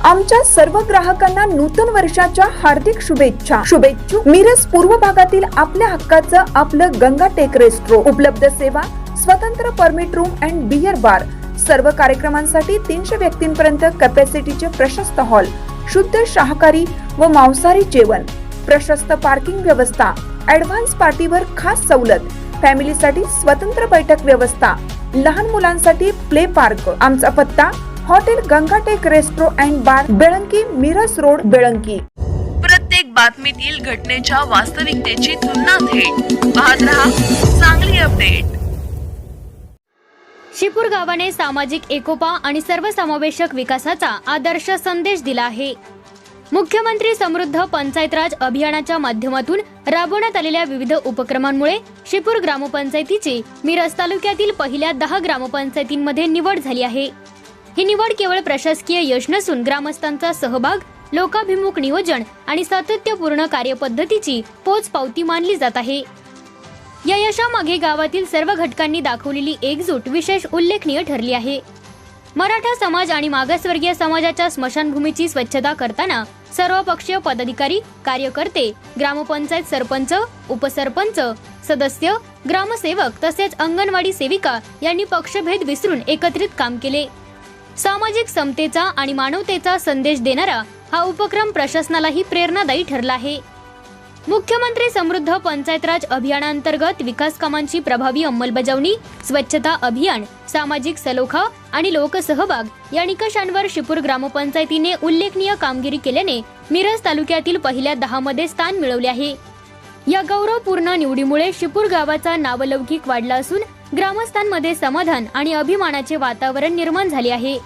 आमच्या सर्व ग्राहकांना नूतन वर्षाच्या हार्दिक शुभेच्छा। शुभेच्छुक मिरज पूर्व भागातील आपल्या हक्काचं आपलं गंगा टेक रेस्ट्रो। उपलब्ध सेवा स्वतंत्र permit room and beer bar. सर्व कार्यक्रमांसाठी 300 व्यक्तींपर्यंत कॅपॅसिटीचे प्रशस्त हॉल, शुद्ध शाकाहारी व मांसाहारी जेवण, प्रशस्त पार्किंग व्यवस्था, ॲडव्हान्स पार्टीवर खास सवलत, फॅमिलीसाठी स्वतंत्र बैठक व्यवस्था, लहान मुलांसाठी प्ले पार्क। आमचा पत्ता hotel Gangatek resto and bar, Belanki, Miraj road, Belanki. प्रत्येक बातमीतील घटनेच्या वास्तविकतेची तुलना थेट पाहत रहा चांगली अपडेट। शिपूर गावाने सामाजिक एकोपा आणि सर्वसमावेशक विकासाचा आदर्श संदेश दिला आहे। मुख्यमंत्री समृद्ध पंचायत राज अभियानाच्या माध्यमातून राबवण्यात आलेल्या विविध उपक्रमांमुळे शिपूर ग्रामपंचायतीची मिरज तालुक्यातील पहिल्या 10 ग्रामपंचायतींमध्ये निवड झाली आहे। ही निवड केवळ प्रशासकीय यश नसून ग्रामस्थांचा सहभाग, लोकाभिमुख नियोजन आणि सातत्यपूर्ण कार्यपद्धतीची पोचपावती मानली जात आहे। या यशामागे गावातील सर्व घटकांनी दाखवलेली एकजूट विशेष उल्लेखनीय ठरली आहे। मराठा समाज आणि मागासवर्गीय समाजाच्या स्मशानभूमीची स्वच्छता करताना सर्वपक्षीय पदाधिकारी, कार्यकर्ते, ग्रामपंचायत सरपंच, उपसरपंच, सदस्य, ग्रामसेवक तसेच अंगणवाडी सेविका यांनी पक्षभेद विसरून एकत्रित काम केले। सामाजिक समतेचा आणि मानवतेचा संदेश देणारा हा उपक्रम प्रशासनालाही प्रेरणादायी ठरला आहे। मुख्यमंत्री समृद्ध पंचायत राज अभियानांतर्गत विकास कामांची प्रभावी अंमलबजावणी, स्वच्छता अभियान, सामाजिक सलोखा आणि लोकसहभाग या निकषांवर शिपूर ग्रामपंचायतीने उल्लेखनीय कामगिरी केल्याने मिरज तालुक्यातील पहिल्या 10 मध्ये स्थान मिळवले आहे। या गौरवपूर्ण निवडीमुळे शिपूर गावाचा नावलौकिक वाढला असून ग्रामस्थांमध्ये समाधान आणि अभिमानाचे वातावरण निर्माण झाले आहे।